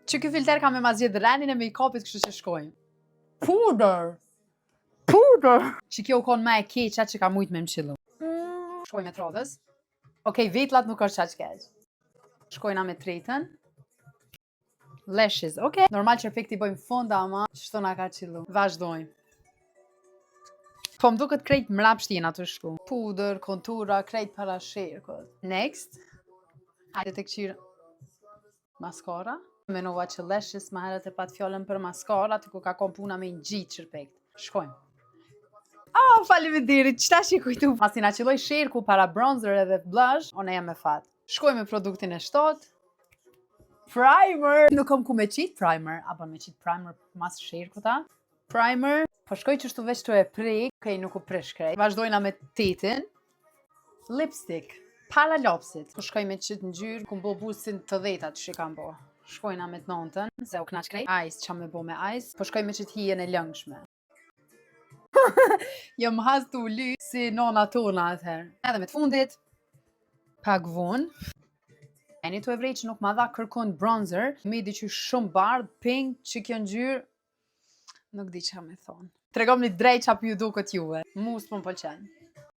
Që ky filter ka me ma zgjedh rendin e make-upit, kështu që shkojmë. Puder. Që kjo kon ma e keqa që ka mujt me më qillu. Shkojmë me trodhës. Okej, vetlat nuk është qaq keq. Shkojna me tretën. Lashes, okej. Normal që efekti bojmë fonda, ama çto na ka qillu. Vazhdojmë. Po më duket krejt mrapsht jena të shku. Puder, kontura, krejt para sherkut. Next. Hajde të këqyrë. Maskara. Menova që lashes ma herët e pat fjallën për maskara, të ku ka kom puna me një gjitë qërpekt. Shkojmë. Oh, faleminderit, qëta që i kujtu? Masi na qilloj sherku para bronzer edhe blush, one jam me fat. Shkojmë me produktin e shtot. Primer. Nuk kom ku me qit primer, apo me qit primer mas sherku ta. Primer. Po shkoj që shtu veç të e prek, okej, nuk u prish krejt. Vazhdojna me tetin. Lipstick. Para lopsit. Po shkoj me qit në gjyrë, ku mbo busin të dhetat që i kam bo. Shkojna me të nontën, se u knaq krejt. Ice, qa me bo me ice. Po shkoj me qit hijen e lëngshme. Jam has të u ly si nona tona atëherë. Edhe me të fundit, pak vonë. E një të e vrej që nuk ma dha kërkon bronzer, me diqy shumë bardh, pink, që kjo ngjyrë, nuk di që me thonë. Tregom një drejt qa për ju duket juve. Mu s'po më pëlqen.